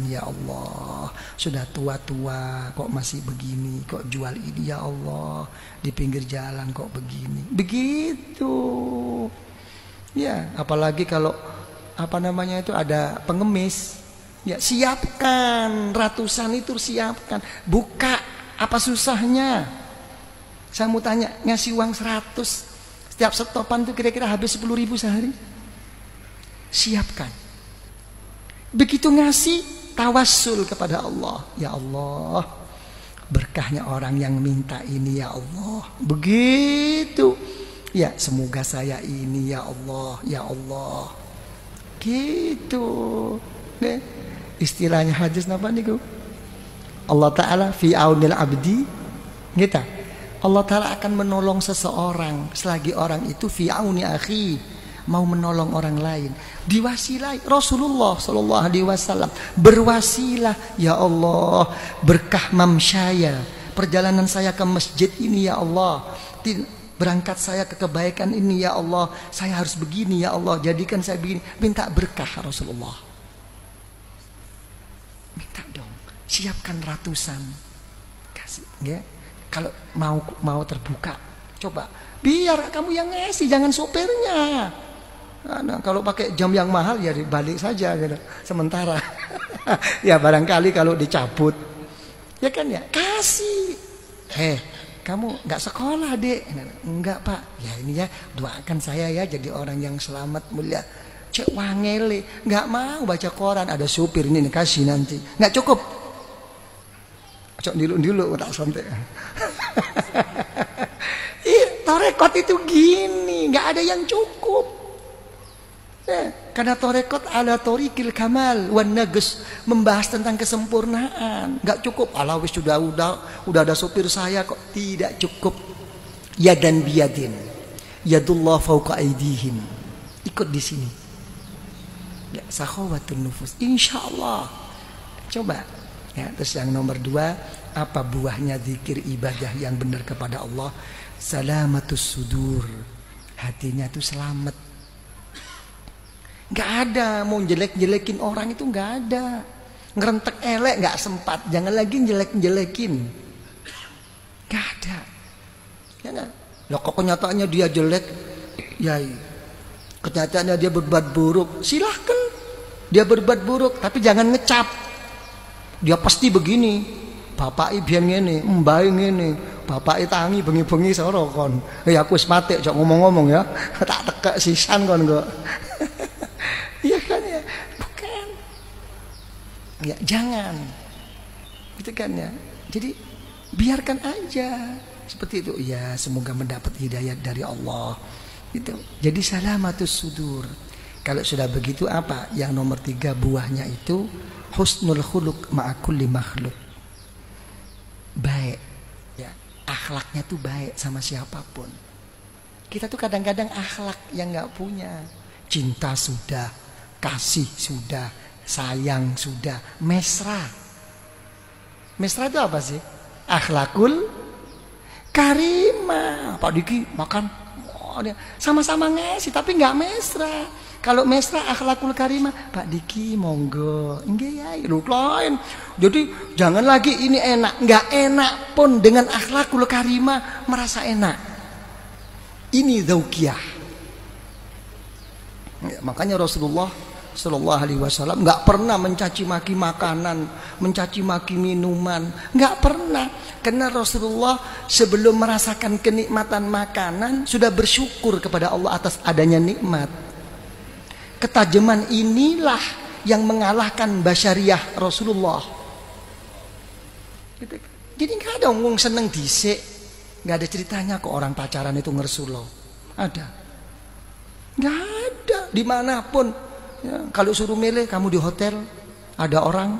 ya Allah. Sudah tua-tua kok masih begini, kok jual ini ya Allah. Di pinggir jalan kok begini. Begitu. Ya, apalagi kalau itu ada pengemis. Ya, siapkan, ratusan itu siapkan. Buka, apa susahnya? Saya mau tanya, ngasih uang 100 setiap stopan tuh kira-kira habis 10.000 sehari. Siapkan. Begitu ngasih, tawassul kepada Allah. Ya Allah, berkahnya orang yang minta ini ya Allah. Begitu. Ya, semoga saya ini ya Allah, ya Allah. Gitu. Nih, istilahnya hadis napa niku? Allah Ta'ala fi aunil abdi. Gitu. Allah Ta'ala akan menolong seseorang selagi orang itu fi auni akhi, mau menolong orang lain. Diwasilai Rasulullah sallallahu alaihi wasallam, berwasilah ya Allah, berkah mamsyaya, perjalanan saya ke masjid ini ya Allah, berangkat saya ke kebaikan ini ya Allah, saya harus begini ya Allah, jadikan saya begini. Minta berkah Rasulullah. Minta dong, siapkan ratusan. Kasih ya. Kalau mau terbuka, coba biar kamu yang ngasih, jangan sopirnya. Nah, kalau pakai jam yang mahal ya dibalik saja gitu. Sementara ya barangkali kalau dicabut, ya kan ya kasih. Kamu nggak sekolah dek? Enggak pak. Ya ini ya, doakan saya ya jadi orang yang selamat mulia. Cek wangele, nggak mau baca koran, ada supir ini kasih nanti, nggak cukup. Cok dulu tak santai. Torekot itu gini, nggak ada yang cukup. Karena torekot ala torikil kamal wan nagus, membahas tentang kesempurnaan. Nggak cukup. Ala wis sudah ada sopir saya kok, tidak cukup. Yadan biyadin, yadullah fauqa aidihim. Ikut di sini. Ya, sakhawatun nufus. Insyaallah. Coba. Ya, terus yang nomor 2, apa buahnya zikir ibadah yang benar kepada Allah? Salamatus sudur, hatinya itu selamat. Gak ada mau jelek-jelekin orang itu, gak ada. Ngerentek elek gak sempat, jangan lagi jelek-jelekin. Gak ada. Ya gak? Loh kok kenyataannya dia jelek, ya kenyataannya dia berbuat buruk, silahkan dia berbuat buruk, tapi jangan ngecap. Dia pasti begini, bapak biar ngene, mbak ngene, bapake tangi bengi-bengi soro kon. Ya aku wis mati cok ngomong-ngomong ya. Tak tekek sisan kon kok. Iya kan ya? Bukan. Ya jangan. Gitu kan ya. Jadi biarkan aja seperti itu. Ya semoga mendapat hidayah dari Allah. Gitu. Jadi salamatus sudur. Kalau sudah begitu apa? Yang nomor 3 buahnya itu husnul khuluq ma'a kulli makhluk. Baik. Ya, akhlaknya tuh baik sama siapapun. Kita tuh kadang-kadang akhlak yang nggak punya. Cinta sudah, kasih sudah, sayang sudah, mesra. Mesra itu apa sih? Akhlakul karimah. Pak Diki makan, sama-sama ngasih tapi nggak mesra. Kalau mesra akhlakul karimah, Pak Diki monggo, enggak ya, lu lain. Jadi jangan lagi ini enak, nggak enak pun dengan akhlakul karimah merasa enak. Ini dzauqiyah. Ya, makanya Rasulullah Sallallahu Alaihi Wasallam nggak pernah mencaci maki makanan, mencaci maki minuman, nggak pernah. Karena Rasulullah sebelum merasakan kenikmatan makanan sudah bersyukur kepada Allah atas adanya nikmat. Ketajaman inilah yang mengalahkan basyariah Rasulullah. Jadi nggak ada ngomong seneng dhisik, nggak ada ceritanya kok orang pacaran itu ngersulo. Ada? Nggak ada. Dimanapun. Ya, kalau suruh milih, kamu di hotel ada orang,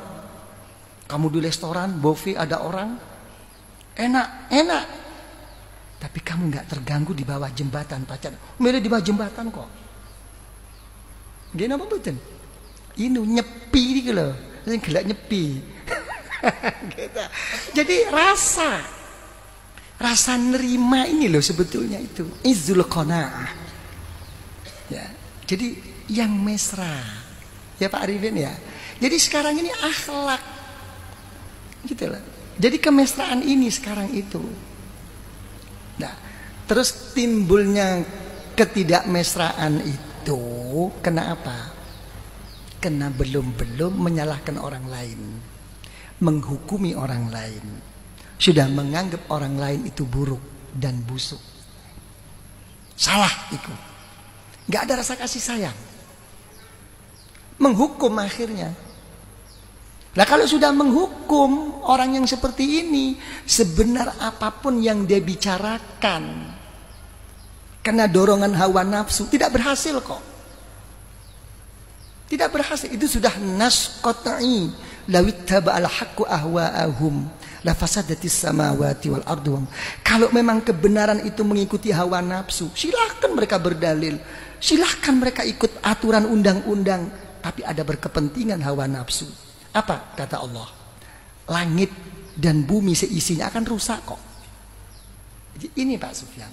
kamu di restoran buffet ada orang, enak. Tapi kamu nggak terganggu di bawah jembatan pacaran. Milih di bawah jembatan kok. Gini apa betul? Ini nyepi gitu loh, ini gelak nyepi. Gitu. Jadi rasa nerima ini loh sebetulnya itu izzul qanaah. Ya, jadi yang mesra, ya Pak Arifin ya. Jadi sekarang ini akhlak, gitu loh. Jadi kemesraan ini sekarang itu. Nah, terus timbulnya ketidakmesraan itu. Kenapa? Karena belum menyalahkan orang lain, menghukumi orang lain, sudah menganggap orang lain itu buruk dan busuk. Salah itu. Gak ada rasa kasih sayang. Menghukum akhirnya. Nah kalau sudah menghukum orang yang seperti ini, sebenar apapun yang dia bicarakan, karena dorongan hawa nafsu tidak berhasil kok. Tidak berhasil. Itu sudah nas qat'i. Lawittaba al-haqqu ahwa'ahum la fasadatis samawati wal ardu. Kalau memang kebenaran itu mengikuti hawa nafsu, silahkan mereka berdalil, silahkan mereka ikut aturan undang-undang, tapi ada berkepentingan hawa nafsu. Apa kata Allah? Langit dan bumi seisinya akan rusak kok. Jadi ini Pak Sufyan.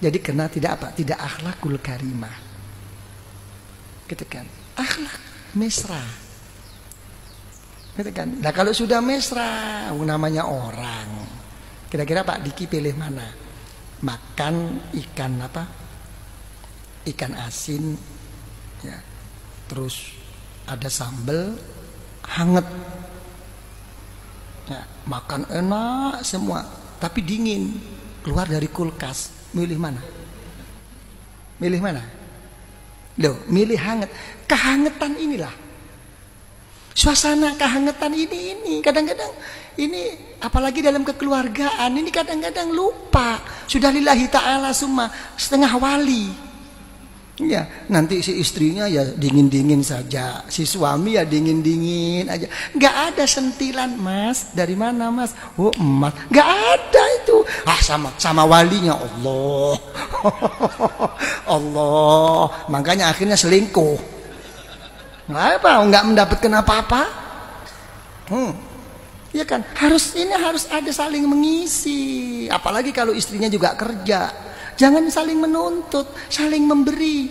Jadi kena tidak apa? Tidak akhlakul karimah. Gitu kan? Akhlak mesra. Gitu kan? Nah kalau sudah mesra, namanya orang. Kira-kira Pak Diki pilih mana? Makan ikan apa? Ikan asin, ya. Terus ada sambal hangat. Ya, makan enak semua, tapi dingin, keluar dari kulkas. Milih mana? Milih mana? Loh, milih hangat. Kehangatan inilah. Suasana kehangatan ini kadang-kadang ini apalagi dalam kekeluargaan ini kadang-kadang lupa. Sudah lillahi ta'ala summa setengah wali. Ya, nanti si istrinya ya dingin-dingin saja, si suami ya dingin-dingin aja. Nggak ada sentilan, Mas. Dari mana, Mas? Oh, emas. Nggak ada itu. Ah, sama walinya Allah. Allah. Makanya akhirnya selingkuh. Apa? Nggak mendapatkan apa-apa. Ya kan? Harus ada saling mengisi. Apalagi kalau istrinya juga kerja. Jangan saling menuntut, saling memberi.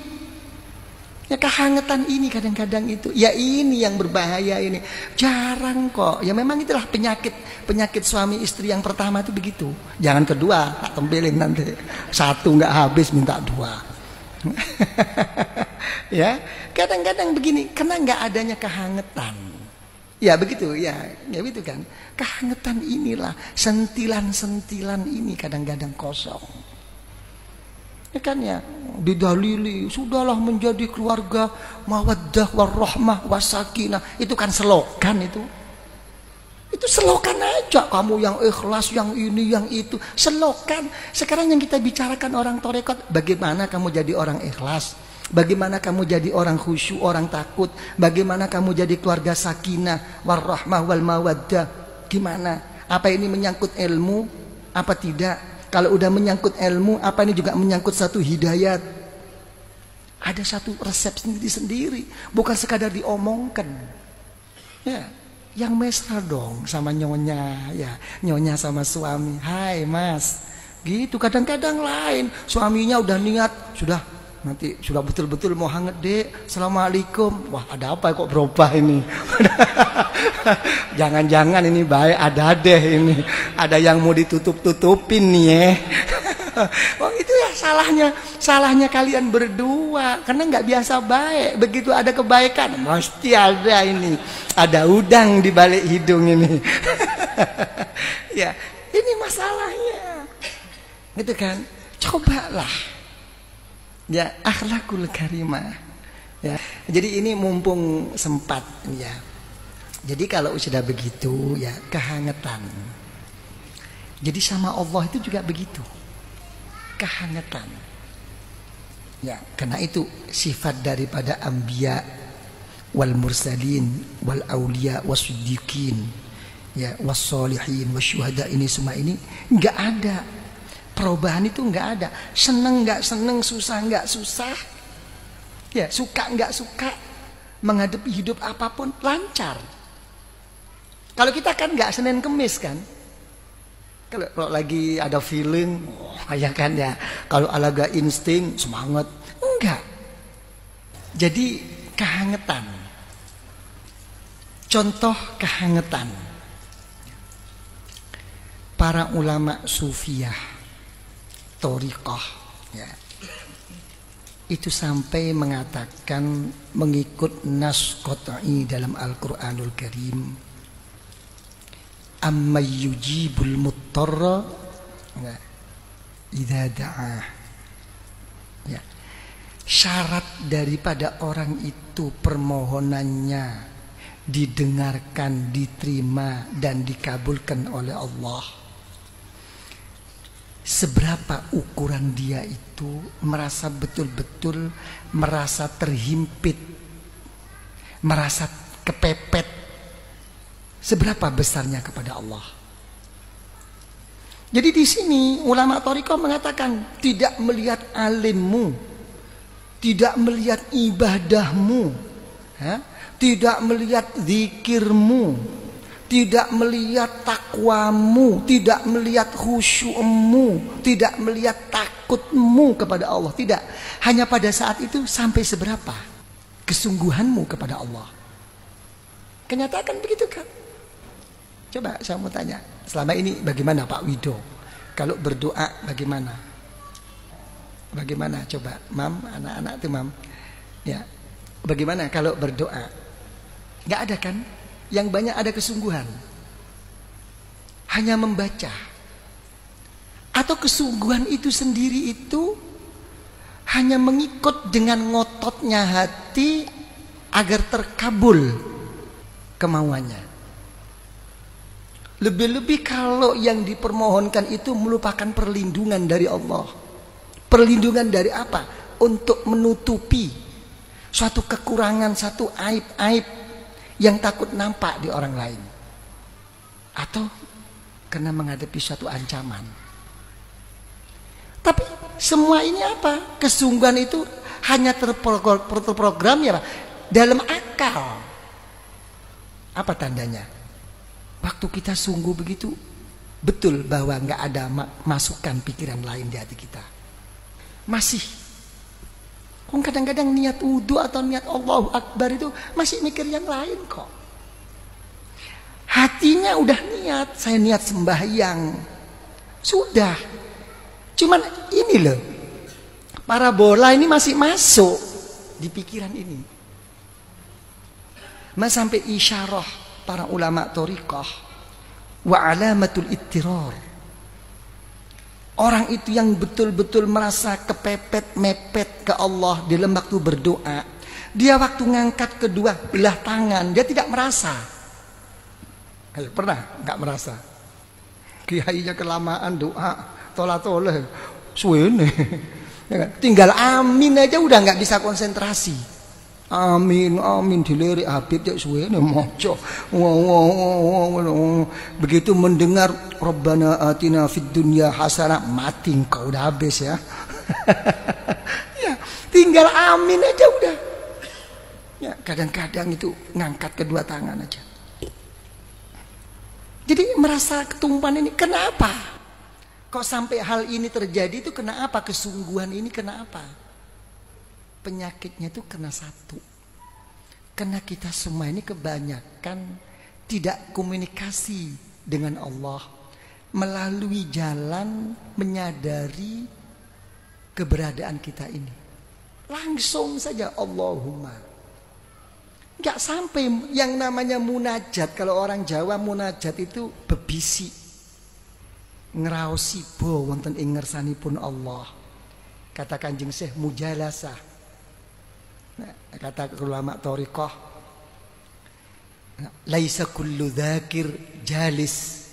Ya kehangatan ini kadang-kadang itu. Ya ini yang berbahaya ini. Jarang kok. Ya memang itulah penyakit suami istri yang pertama itu begitu. Jangan kedua, tak tempelin nanti. Satu nggak habis minta dua. Ya, kadang-kadang begini, karena nggak adanya kehangatan. Ya begitu, ya begitu kan. Kehangatan inilah, sentilan-sentilan ini kadang-kadang kosong. Ya kan ya, didalili sudahlah menjadi keluarga mawaddah warahmah wasakinah. Itu kan selokan itu. Itu selokan aja, kamu yang ikhlas, yang ini, yang itu, selokan. Sekarang yang kita bicarakan orang tarekat, bagaimana kamu jadi orang ikhlas, bagaimana kamu jadi orang khusyuk, orang takut, bagaimana kamu jadi keluarga sakinah, warahmah wal mawaddah. Gimana? Apa ini menyangkut ilmu? Apa tidak? Kalau udah menyangkut ilmu, apa ini juga menyangkut satu hidayat? Ada satu resep sendiri-sendiri, bukan sekadar diomongkan. Ya. Yang mesra dong sama nyonya, ya nyonya sama suami. Hai mas, gitu. Kadang-kadang lain, suaminya udah niat, sudah nanti sudah betul-betul mau hangat dek, assalamualaikum. Wah ada apa kok berubah ini? Jangan-jangan ini baik ada deh ini, ada yang mau ditutup-tutupin nih ya. Wah itu ya salahnya kalian berdua, karena nggak biasa baik. Begitu ada kebaikan mesti ada ini, ada udang di balik hidung ini. Ya ini masalahnya, gitu kan. Cobalah ya akhlakul karimah ya. Jadi ini mumpung sempat ya. Jadi kalau sudah begitu ya kehangatan. Jadi sama Allah itu juga begitu, kehangatan. Ya, karena itu sifat daripada anbiya wal mursalin wal auliya wasiddiqin ya wassolihin wasyuhada, ini semua ini enggak ada perubahan, itu enggak ada. Seneng enggak seneng, susah enggak susah, ya suka enggak suka, menghadapi hidup apapun lancar. Kalau kita kan enggak Senin Kemis kan. Kalau lagi ada feeling, ya kan ya. Kalau alaga insting, semangat, enggak. Jadi kehangatan. Contoh kehangatan. Para ulama sufiyah, thoriqah, ya. Itu sampai mengatakan mengikut nas qat'i dalam Al-Qur'anul Karim. Amma yujibul muttarra idza da'ah. Ya. Syarat daripada orang itu permohonannya didengarkan, diterima dan dikabulkan oleh Allah. Seberapa ukuran dia itu merasa betul-betul merasa terhimpit, merasa kepepet. Seberapa besarnya kepada Allah. Jadi di sini ulama thariqah mengatakan tidak melihat alimmu, tidak melihat ibadahmu, tidak melihat zikirmu, tidak melihat takwamu, tidak melihat khusyukmu, tidak melihat takutmu kepada Allah. Tidak. Hanya pada saat itu sampai seberapa kesungguhanmu kepada Allah. Kenyataan begitu kan? Coba saya mau tanya, selama ini bagaimana Pak Wido? Kalau berdoa bagaimana? Bagaimana coba, Mam, anak-anak tuh Mam? Ya, bagaimana kalau berdoa? Gak ada kan? Yang banyak ada kesungguhan. Hanya membaca. Atau kesungguhan itu sendiri itu hanya mengikut dengan ngototnya hati agar terkabul kemauannya. Lebih-lebih kalau yang dipermohonkan itu merupakan perlindungan dari Allah. Perlindungan dari apa? Untuk menutupi suatu kekurangan, satu aib-aib yang takut nampak di orang lain. Atau karena menghadapi suatu ancaman. Tapi semua ini apa? Kesungguhan itu hanya terprogram ya Pak, dalam akal. Apa tandanya? Waktu kita sungguh begitu betul bahwa nggak ada masukan pikiran lain di hati kita. Masih. Kadang-kadang niat wudu atau niat Allahu Akbar itu masih mikir yang lain kok. Hatinya udah niat, saya niat sembahyang. Sudah. Cuman ini loh, parabola ini masih masuk di pikiran ini. Mas sampai isyarah para ulama thariqah, wa alamatul ittirar. Orang itu yang betul-betul merasa kepepet mepet ke Allah dalam waktu berdoa, dia waktu ngangkat kedua belah tangan dia tidak merasa. Ayo, pernah nggak merasa? Kiainya kelamaan doa, tola-tola, suwene. Ya kan? Tinggal amin aja udah nggak bisa konsentrasi. Amin, amin dilirik Habib ya suwene moco. Begitu mendengar Rabbana atina fid dunya hasanah, mati engkau, udah habis ya. Ya, tinggal amin aja udah. Ya, kadang-kadang itu ngangkat kedua tangan aja. Jadi merasa ketumpahan ini kenapa? Kok sampai hal ini terjadi itu kenapa? Kesungguhan ini kenapa? Penyakitnya itu kena satu. Karena kita semua ini kebanyakan tidak komunikasi dengan Allah melalui jalan menyadari keberadaan kita ini. Langsung saja Allahumma. Gak sampai yang namanya munajat. Kalau orang Jawa munajat itu bebisi, ngraosi bo wonten ing ngersanipun Allah. Kata Kanjeng Syekh mujalasah. Nah, kata ulama thariqah, laisa kullu dzakir jalis.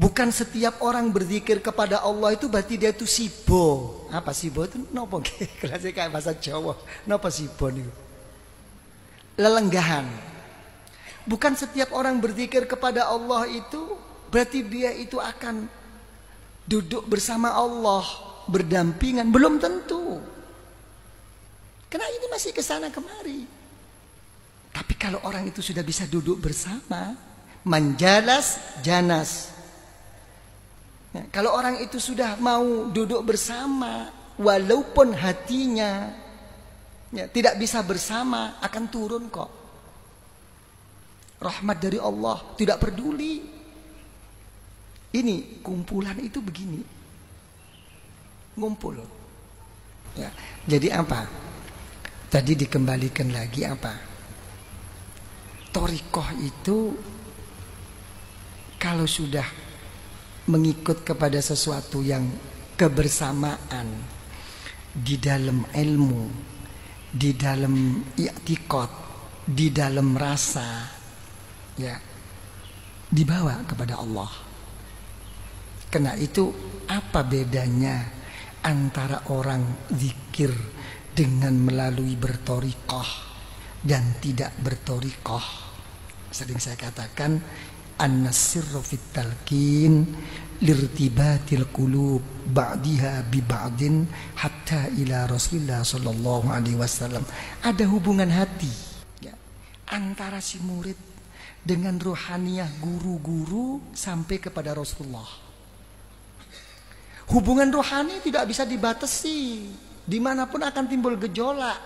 Bukan setiap orang berzikir kepada Allah itu berarti dia itu sibo. Apa sibo itu? Napa nggih? Kelasnya kayak bahasa Jawa. Napa sibo niku? Lelenggahan. Bukan setiap orang berzikir kepada Allah itu berarti dia itu akan duduk bersama Allah, berdampingan. Belum tentu. Karena ini masih kesana kemari. Tapi kalau orang itu sudah bisa duduk bersama, manjalas janas. Ya, kalau orang itu sudah mau duduk bersama, walaupun hatinya ya, tidak bisa bersama, akan turun kok. Rahmat dari Allah, tidak peduli. Ini kumpulan itu begini. Ngumpul. Ya, jadi apa? Tadi dikembalikan lagi apa? Thariqah itu kalau sudah mengikut kepada sesuatu yang kebersamaan di dalam ilmu, di dalam i'tiqad, di dalam rasa, ya, dibawa kepada Allah. Karena itu apa bedanya antara orang zikir dengan melalui berthariqah dan tidak berthariqah? Sering saya katakan an-sirru fit talqin lirtibatil qulub ba'diha bi ba'din hatta ila Rasulullah sallallahu alaihi wasallam. Ada hubungan hati ya, antara si murid dengan ruhaniyah guru-guru sampai kepada Rasulullah. Hubungan rohani tidak bisa dibatasi, dimanapun akan timbul gejolak.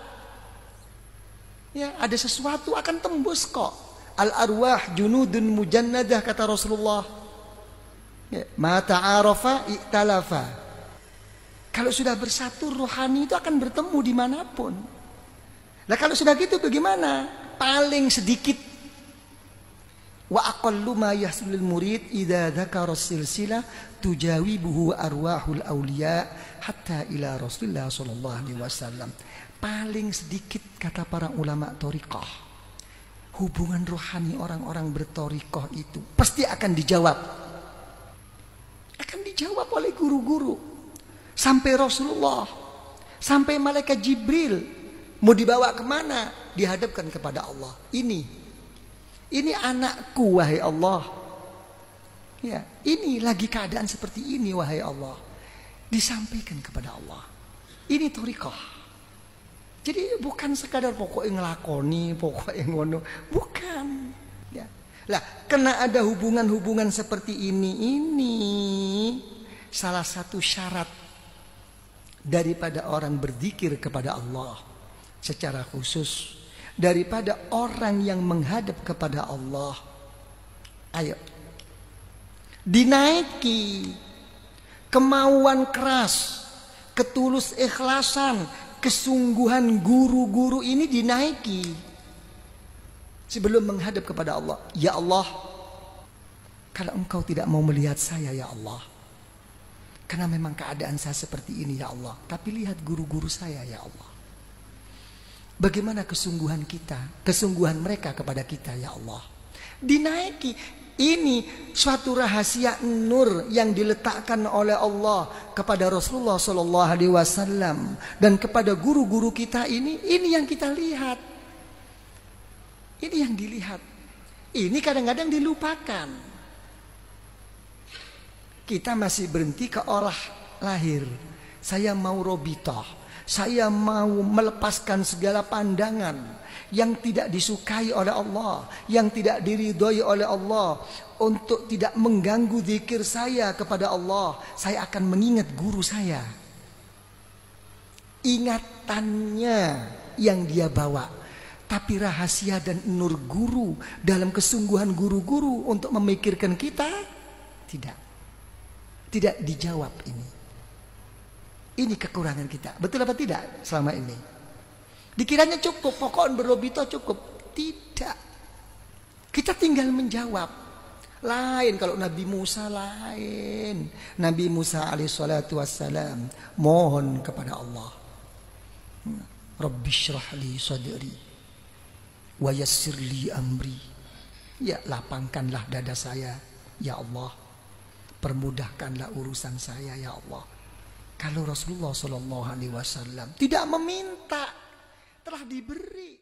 Ya, ada sesuatu akan tembus kok. Al-arwah junudun mujannadah kata Rasulullah. Ya, ma ta'arafa i'talafa. Kalau sudah bersatu rohani itu akan bertemu dimanapun. Nah kalau sudah gitu bagaimana? Paling sedikit. Wa aqallu ma yahsulul murid idza dzakara silsilah tujawibuhu arwahul auliya hatta ila Rasulullah sallallahu alaihi wasallam. Paling sedikit kata para ulama thariqah. Hubungan rohani orang-orang berthariqah itu pasti akan dijawab. Akan dijawab oleh guru-guru. Sampai Rasulullah, sampai malaikat Jibril mau dibawa kemana? Dihadapkan kepada Allah. Ini anakku wahai Allah. Ya, ini lagi keadaan seperti ini wahai Allah. Disampaikan kepada Allah. Ini thariqah. Jadi bukan sekadar pokoknya ngelakoni, pokoknya ngono, bukan. Ya. Lah, karena ada hubungan-hubungan seperti ini salah satu syarat daripada orang berzikir kepada Allah secara khusus, daripada orang yang menghadap kepada Allah. Ayo, dinaiki kemauan keras, ketulus ikhlasan, kesungguhan guru-guru ini dinaiki. sebelum menghadap kepada Allah. Ya Allah, kalau engkau tidak mau melihat saya ya Allah, karena memang keadaan saya seperti ini ya Allah, tapi lihat guru-guru saya ya Allah. Bagaimana kesungguhan kita, kesungguhan mereka kepada kita ya Allah. Dinaiki. Ini suatu rahasia nur yang diletakkan oleh Allah kepada Rasulullah SAW dan kepada guru-guru kita ini yang kita lihat. Ini yang dilihat. Ini kadang-kadang dilupakan. Kita masih berhenti ke olah lahir. Saya mau robitoh. Saya mau melepaskan segala pandangan yang tidak disukai oleh Allah, yang tidak diridhoi oleh Allah, untuk tidak mengganggu zikir saya kepada Allah. Saya akan mengingat guru saya. Ingatannya yang dia bawa, tapi rahasia dan nur guru dalam kesungguhan guru-guru untuk memikirkan kita tidak dijawab ini. Ini kekurangan kita. Betul apa tidak selama ini? Dikiranya cukup, pokoknya berlobito cukup. Tidak. Kita tinggal menjawab. Lain kalau Nabi Musa lain. Nabi Musa alaihissalatu wassalam mohon kepada Allah. Rabbi syrah li sadri wa yassir li amri. Ya, lapangkanlah dada saya ya Allah. Permudahkanlah urusan saya ya Allah. Kalau Rasulullah SAW tidak meminta, telah diberi.